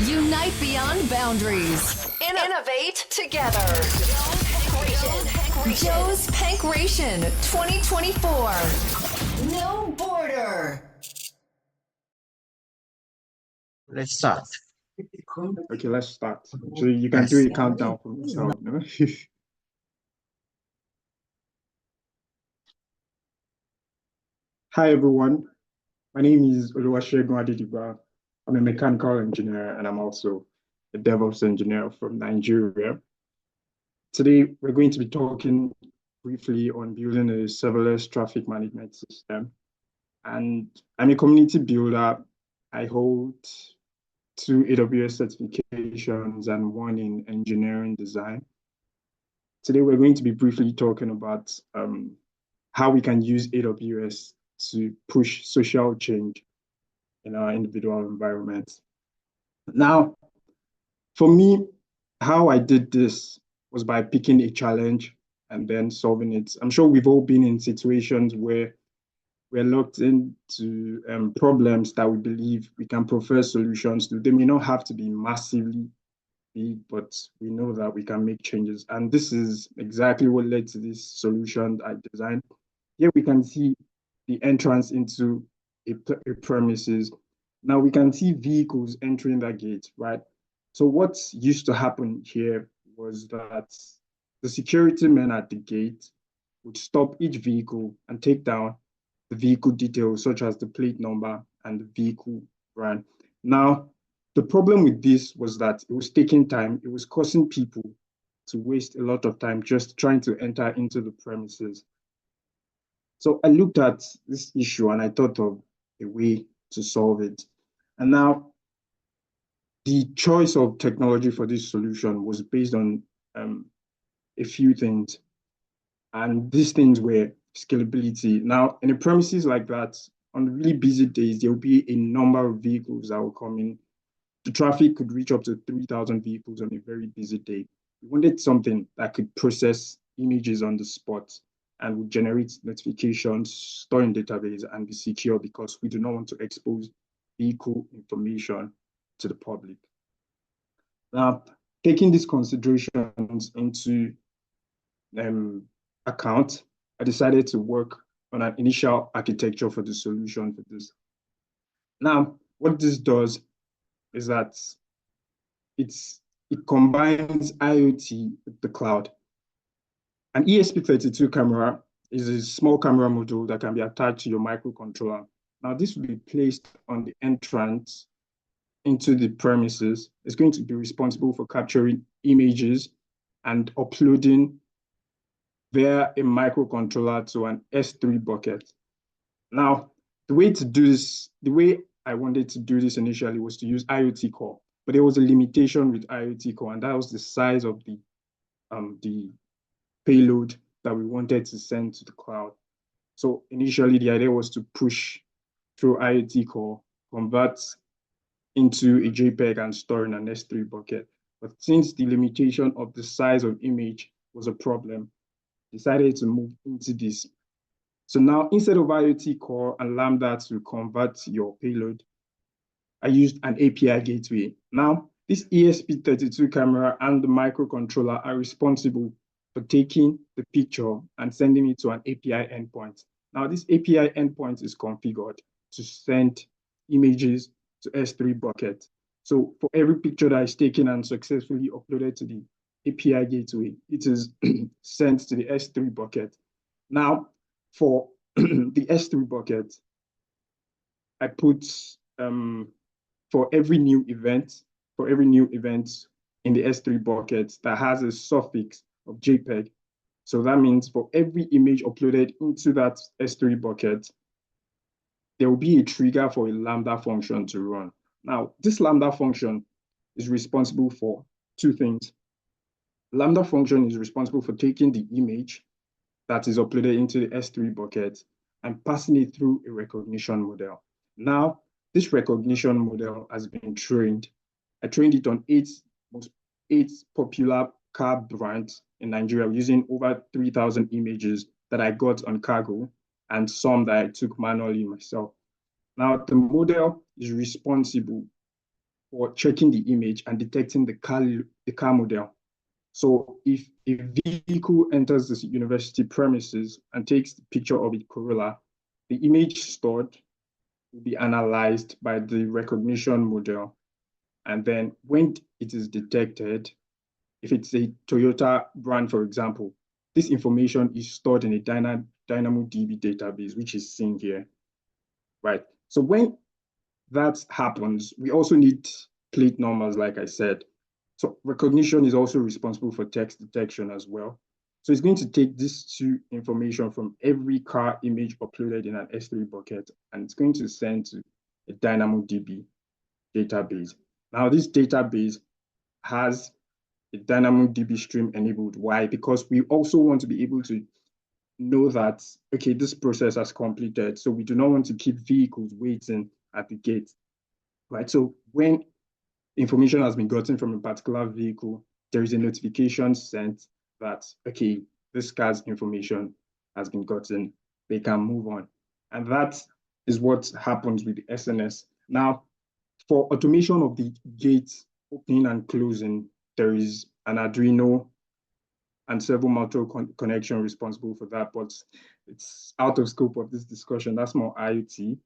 Unite beyond boundaries. Innovate together. Joe's PANKRATION 2024. No border. Let's start. Okay, let's start. So you can do a countdown for yourself, no? Hi, everyone. My name is Oluwasegun Adedigba. I'm a mechanical engineer, and I'm also a DevOps engineer from Nigeria. Today, we're going to be talking briefly on building a serverless traffic management system. And I'm a community builder. I hold 2 AWS certifications and 1 in engineering design. Today, we're going to be briefly talking about how we can use AWS to push social change in our individual environments. Now, for me, how I did this was by picking a challenge and then solving it. I'm sure we've all been in situations where we're locked into problems that we believe we can prefer solutions to. They may not have to be massively big, but we know that we can make changes. And this is exactly what led to this solution I designed. Here we can see the entrance into a premises. Now we can see vehicles entering that gate, right? So what used to happen here was that the security men at the gate would stop each vehicle and take down the vehicle details, such as the plate number and the vehicle brand. Now, the problem with this was that it was taking time. It was causing people to waste a lot of time just trying to enter into the premises. So I looked at this issue and I thought of a way to solve it. And now the choice of technology for this solution was based on a few things. And these things were scalability. Now, in a premises like that, on really busy days, there will be a number of vehicles that will come in. The traffic could reach up to 3,000 vehicles on a very busy day. We wanted something that could process images on the spot and would generate notifications, store in database, and be secure because we do not want to expose vehicle information to the public. Now, taking these considerations into account, I decided to work on an initial architecture for the solution for this. Now, what this does is that it combines IoT with the cloud. An ESP32 camera is a small camera module that can be attached to your microcontroller. Now, this will be placed on the entrance into the premises. It's going to be responsible for capturing images and uploading via a microcontroller to an S3 bucket. Now, the way I wanted to do this initially was to use IoT core, but there was a limitation with IoT core, and that was the size of the payload that we wanted to send to the cloud. So initially, the idea was to push through IoT core, convert into a JPEG and store in an S3 bucket. But since the limitation of the size of image was a problem, decided to move into this. So now, instead of IoT core and Lambda to convert your payload, I used an API gateway. Now, this ESP32 camera and the microcontroller are responsible for taking the picture and sending it to an API endpoint. Now, this API endpoint is configured to send images to S3 bucket. So for every picture that is taken and successfully uploaded to the API gateway, it is sent to the S3 bucket. Now, for the S3 bucket, I put for every new event in the S3 bucket that has a suffix of JPEG. So that means for every image uploaded into that S3 bucket, there will be a trigger for a Lambda function to run. Now, this Lambda function is responsible for 2 things. Lambda function is responsible for taking the image that is uploaded into the S3 bucket and passing it through a recognition model. Now, this recognition model has been trained. I trained it on 8 popular car brands in Nigeria using over 3,000 images that I got on Cargo and some that I took manually myself. Now, the model is responsible for checking the image and detecting the car model. So if a vehicle enters the university premises and takes the picture of its Corolla, the image stored will be analyzed by the recognition model. And then when it is detected, if it's a Toyota brand, for example, this information is stored in a DynamoDB database, which is seen here, right? So when that happens, we also need plate numbers, like I said. So recognition is also responsible for text detection as well. So it's going to take these two information from every car image uploaded in an S3 bucket, and it's going to send to a DynamoDB database. Now, this database has a DynamoDB stream enabled. Why? Because we also want to be able to know that, okay, this process has completed. So we do not want to keep vehicles waiting at the gate, right? So when information has been gotten from a particular vehicle, there is a notification sent that, okay, this car's information has been gotten, they can move on. And that is what happens with the SNS. Now, for automation of the gate opening and closing, there is an Arduino and several motor connection responsible for that, but it's out of scope of this discussion. That's more IoT.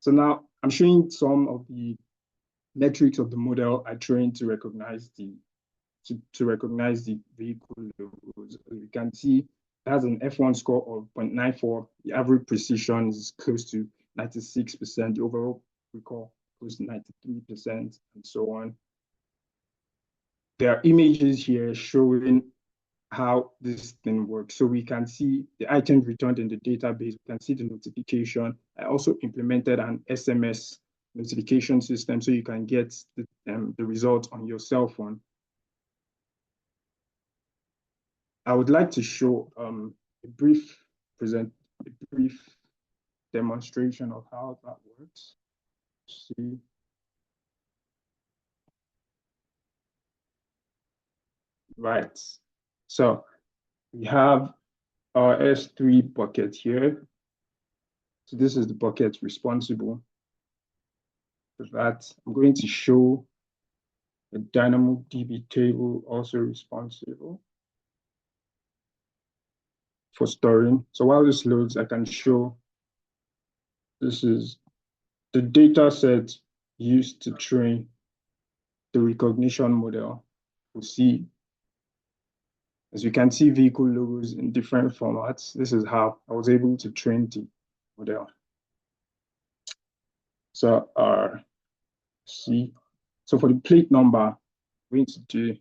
So now I'm showing some of the metrics of the model I trained to recognize the vehicle logos. As you can see, it has an F1 score of 0.94. The average precision is close to 96%. The overall recall close to 93%, and so on. There are images here showing how this thing works. So we can see the items returned in the database. We can see the notification. I also implemented an SMS notification system so you can get the result on your cell phone. I would like to show a brief demonstration of how that works. See. Right. So we have our S3 bucket here. So this is the bucket responsible for that. I'm going to show the DynamoDB table also responsible for storing. So while this loads, I can show this is the data set used to train the recognition model. We'll see, as you can see, vehicle logos in different formats. This is how I was able to train the model. So see, so for the plate number, we're going to do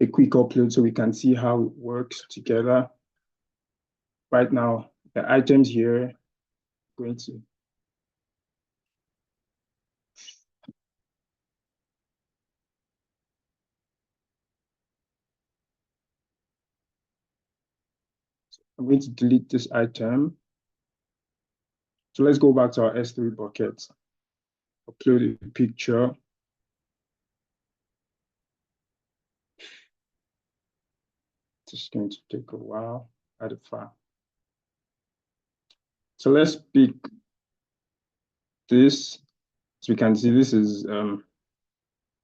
a quick upload so we can see how it works together. Right now, the items here, going to I'm going to delete this item. So let's go back to our S3 bucket. Upload a picture. It's going to take a while. Add a file. So let's pick this. So we can see this is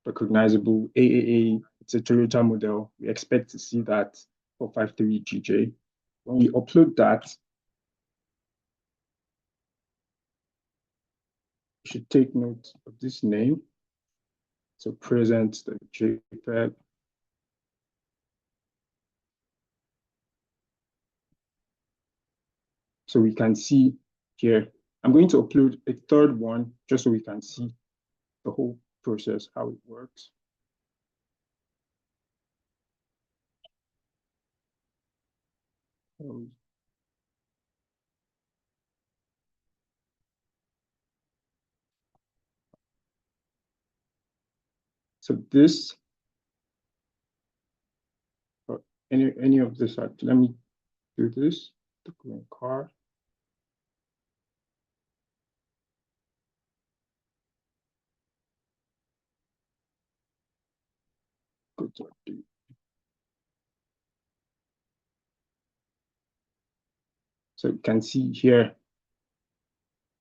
recognizable AAA. It's a Toyota model. We expect to see that 453GJ. When we upload that, we should take note of this name. So present the JPEG. So we can see here, I'm going to upload a third one just so we can see the whole process, how it works. So this, or any of this, let me do this, the green car. Go to update. So you can see here,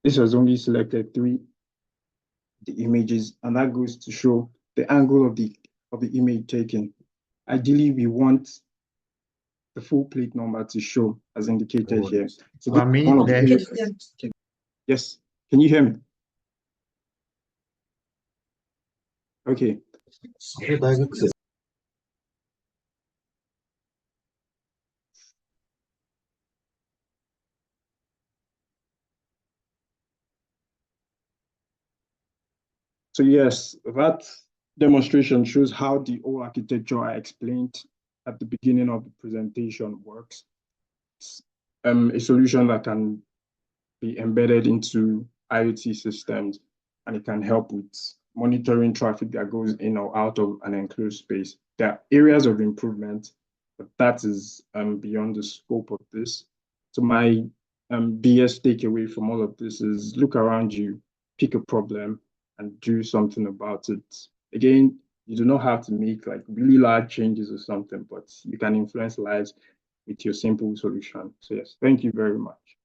this was only selected 3 the images, and that goes to show the angle of the image taken. Ideally, we want the full plate number to show as indicated here. So this is one of the yes. Can you hear me? Okay. So yes, that demonstration shows how the whole architecture I explained at the beginning of the presentation works. It's a solution that can be embedded into IoT systems, and it can help with monitoring traffic that goes in or out of an enclosed space. There are areas of improvement, but that is beyond the scope of this. So my BS takeaway from all of this is look around you, pick a problem, and do something about it. Again, you do not have to make like really large changes or something, but you can influence lives with your simple solution. So yes, thank you very much.